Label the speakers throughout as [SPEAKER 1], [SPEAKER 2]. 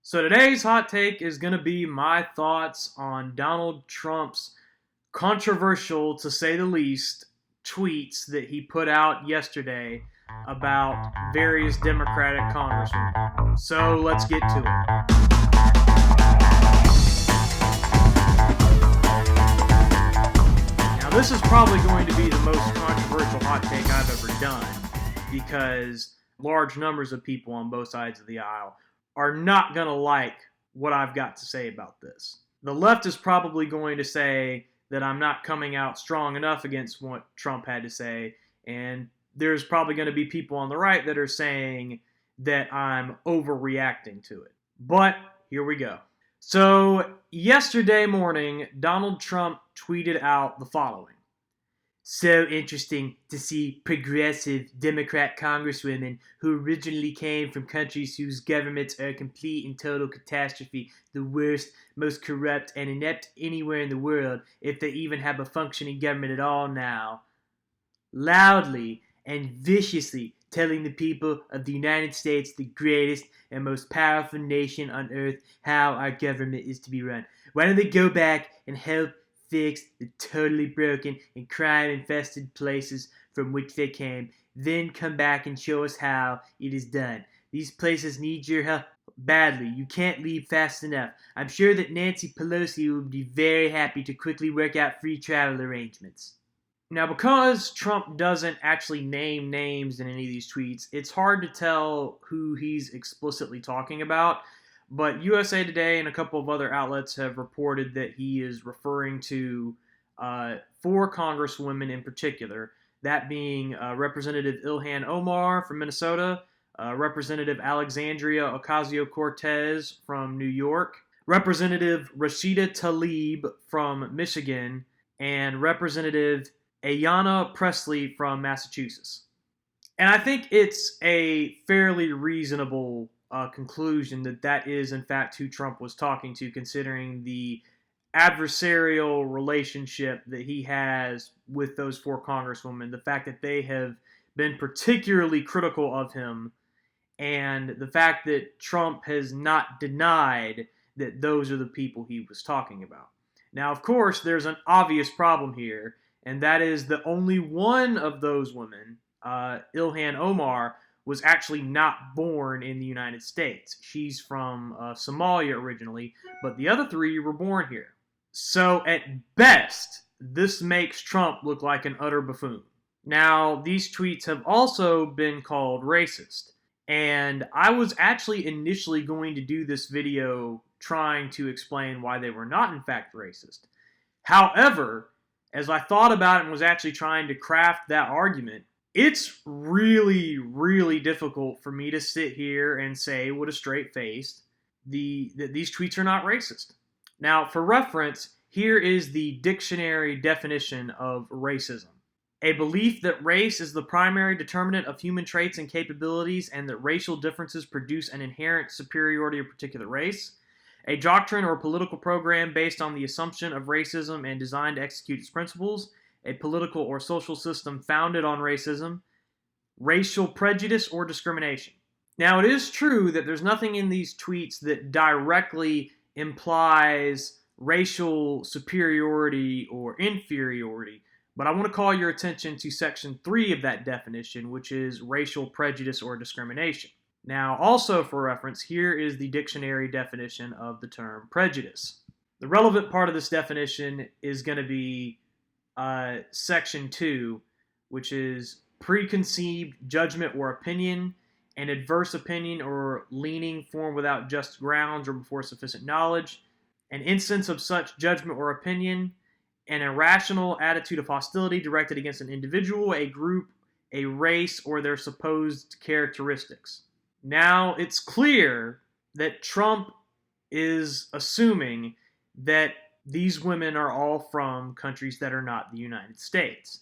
[SPEAKER 1] So today's hot take is going to be my thoughts on Donald Trump's controversial, to say the least, tweets that he put out yesterday about various Democratic congressmen. So let's get to it. Now this is probably going to be the most controversial hot take I've ever done because large numbers of people on both sides of the aisle are not going to like what I've got to say about this. The left is probably going to say that I'm not coming out strong enough against what Trump had to say, and there's probably going to be people on the right that are saying that I'm overreacting to it. But here we go. So yesterday morning, Donald Trump tweeted out the following. So interesting to see progressive Democrat congresswomen who originally came from countries whose governments are a complete and total catastrophe, the worst, most corrupt, and inept anywhere in the world, if they even have a functioning government at all now, loudly and viciously telling the people of the United States, the greatest and most powerful nation on earth, how our government is to be run. Why don't they go back and help fix the totally broken and crime-infested places from which they came, then come back and show us how it is done. These places need your help badly. You can't leave fast enough. I'm sure that Nancy Pelosi will be very happy to quickly work out free travel arrangements. Now, because Trump doesn't actually name names in any of these tweets, it's hard to tell who he's explicitly talking about. But USA Today and a couple of other outlets have reported that he is referring to four congresswomen in particular, that being Representative Ilhan Omar from Minnesota, Representative Alexandria Ocasio-Cortez from New York, Representative Rashida Tlaib from Michigan, and Representative Ayanna Pressley from Massachusetts. And I think it's a fairly reasonable conclusion that is, in fact, who Trump was talking to, considering the adversarial relationship that he has with those four congresswomen, the fact that they have been particularly critical of him, and the fact that Trump has not denied that those are the people he was talking about. Now, of course, there's an obvious problem here, and that is that only one of those women, Ilhan Omar, was actually not born in the United States. She's from Somalia originally, but the other three were born here. So at best, this makes Trump look like an utter buffoon. Now, these tweets have also been called racist, and I was actually initially going to do this video trying to explain why they were not in fact racist. However, as I thought about it and was actually trying to craft that argument, it's really, really difficult for me to sit here and say with a straight face that these tweets are not racist. Now, for reference, here is the dictionary definition of racism. A belief that race is the primary determinant of human traits and capabilities, and that racial differences produce an inherent superiority of a particular race. A doctrine or political program based on the assumption of racism and designed to execute its principles. A political or social system founded on racism, racial prejudice, or discrimination. Now, it is true that there's nothing in these tweets that directly implies racial superiority or inferiority, but I want to call your attention to Section 3 of that definition, which is racial prejudice or discrimination. Now, also for reference, here is the dictionary definition of the term prejudice. The relevant part of this definition is going to be Section 2, which is preconceived judgment or opinion, an adverse opinion or leaning formed without just grounds or before sufficient knowledge, an instance of such judgment or opinion, an irrational attitude of hostility directed against an individual, a group, a race, or their supposed characteristics. Now, it's clear that Trump is assuming that these women are all from countries that are not the United States.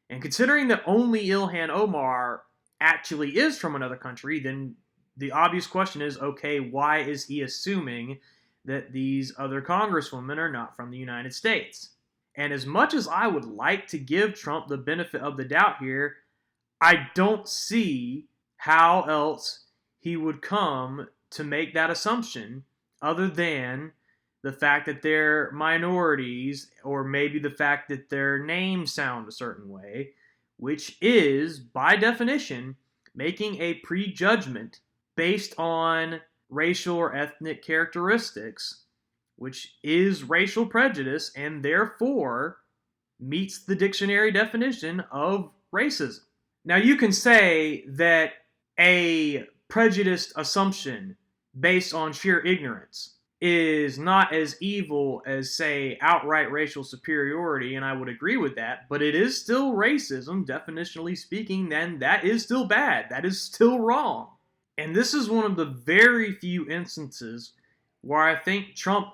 [SPEAKER 1] And considering that only Ilhan Omar actually is from another country, then the obvious question is, okay, why is he assuming that these other congresswomen are not from the United States? And as much as I would like to give Trump the benefit of the doubt here, I don't see how else he would come to make that assumption other than the fact that they're minorities, or maybe the fact that their names sound a certain way, which is, by definition, making a prejudgment based on racial or ethnic characteristics, which is racial prejudice and therefore meets the dictionary definition of racism. Now, you can say that a prejudiced assumption based on sheer ignorance is not as evil as, say, outright racial superiority, and I would agree with that, but it is still racism, definitionally speaking, and that is still bad. That is still wrong. And this is one of the very few instances where I think Trump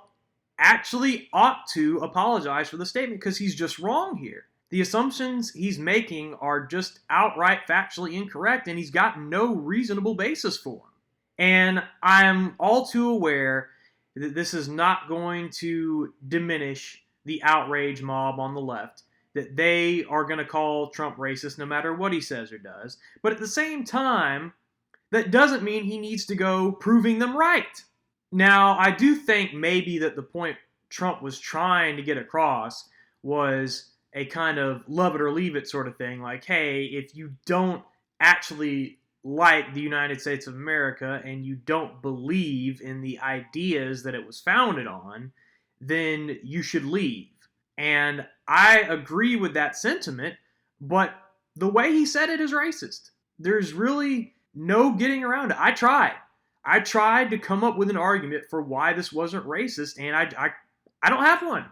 [SPEAKER 1] actually ought to apologize for the statement, because he's just wrong here. The assumptions he's making are just outright factually incorrect, and he's got no reasonable basis for them. And I'm all too aware that this is not going to diminish the outrage mob on the left, that they are going to call Trump racist no matter what he says or does. But at the same time, that doesn't mean he needs to go proving them right. Now, I do think maybe that the point Trump was trying to get across was a kind of love it or leave it sort of thing. Like, hey, if you don't actually like the United States of America and you don't believe in the ideas that it was founded on, then you should leave. And I agree with that sentiment, but the way he said it is racist. There's really no getting around it. I tried to come up with an argument for why this wasn't racist, and I don't have one.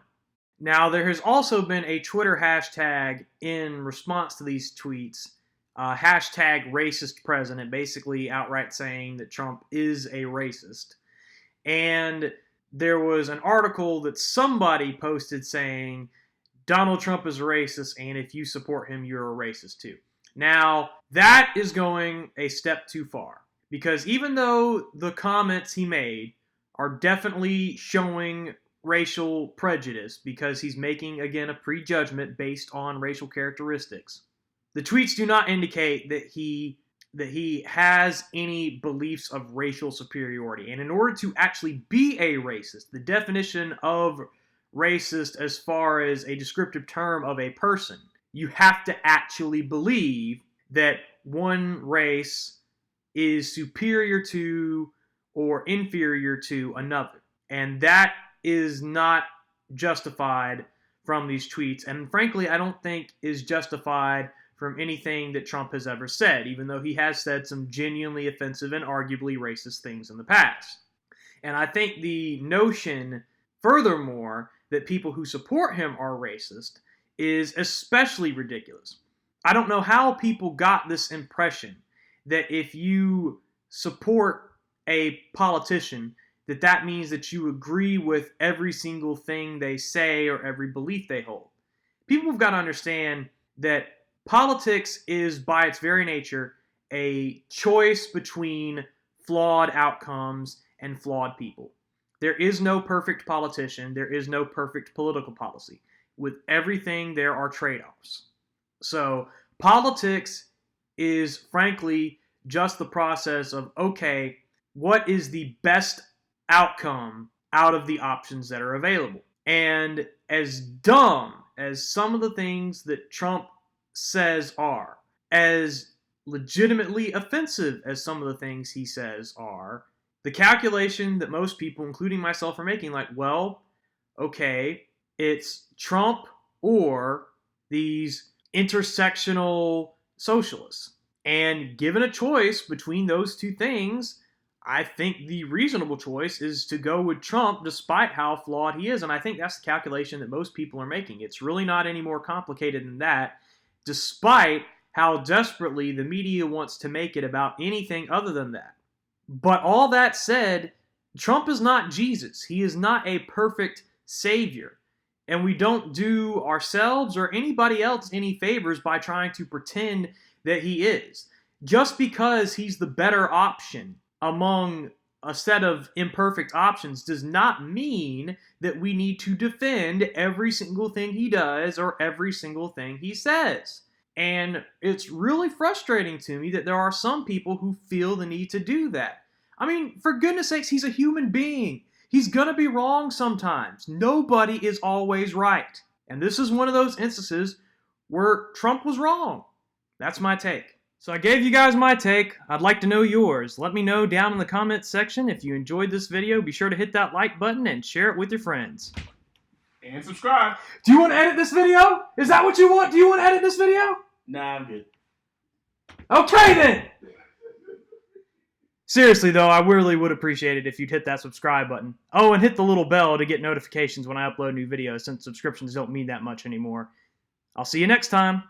[SPEAKER 1] Now, there has also been a Twitter hashtag in response to these tweets, hashtag racist president, basically outright saying that Trump is a racist. And there was an article that somebody posted saying Donald Trump is a racist, and if you support him, you're a racist too. Now, that is going a step too far, because even though the comments he made are definitely showing racial prejudice, because he's making, again, a prejudgment based on racial characteristics, the tweets do not indicate that he has any beliefs of racial superiority. And in order to actually be a racist, the definition of racist as far as a descriptive term of a person, you have to actually believe that one race is superior to or inferior to another. And that is not justified from these tweets. And frankly, I don't think is justified from anything that Trump has ever said, even though he has said some genuinely offensive and arguably racist things in the past. And I think the notion, furthermore, that people who support him are racist is especially ridiculous. I don't know how people got this impression that if you support a politician, that means that you agree with every single thing they say or every belief they hold. People have got to understand that politics is, by its very nature, a choice between flawed outcomes and flawed people. There is no perfect politician. There is no perfect political policy. With everything, there are trade-offs. So politics is, frankly, just the process of, okay, what is the best outcome out of the options that are available? And as dumb as some of the things that Trump says are, as legitimately offensive as some of the things he says are, the calculation that most people, including myself, are making, like, well, okay, it's Trump or these intersectional socialists. And given a choice between those two things, I think the reasonable choice is to go with Trump despite how flawed he is. And I think that's the calculation that most people are making. It's really not any more complicated than that, despite how desperately the media wants to make it about anything other than that. But all that said, Trump is not Jesus. He is not a perfect savior. And we don't do ourselves or anybody else any favors by trying to pretend that he is. Just because he's the better option among a set of imperfect options does not mean that we need to defend every single thing he does or every single thing he says. And it's really frustrating to me that there are some people who feel the need to do that. I mean, for goodness sakes, he's a human being. He's gonna be wrong sometimes. Nobody is always right. And this is one of those instances where Trump was wrong. That's my take. So I gave you guys my take. I'd like to know yours. Let me know down in the comments section. If you enjoyed this video, be sure to hit that like button and share it with your friends.
[SPEAKER 2] And subscribe.
[SPEAKER 1] Do you want to edit this video? Is that what you want? Do you want to edit this video?
[SPEAKER 2] Nah, I'm good.
[SPEAKER 1] Okay then! Seriously though, I really would appreciate it if you'd hit that subscribe button. Oh, and hit the little bell to get notifications when I upload new videos, since subscriptions don't mean that much anymore. I'll see you next time.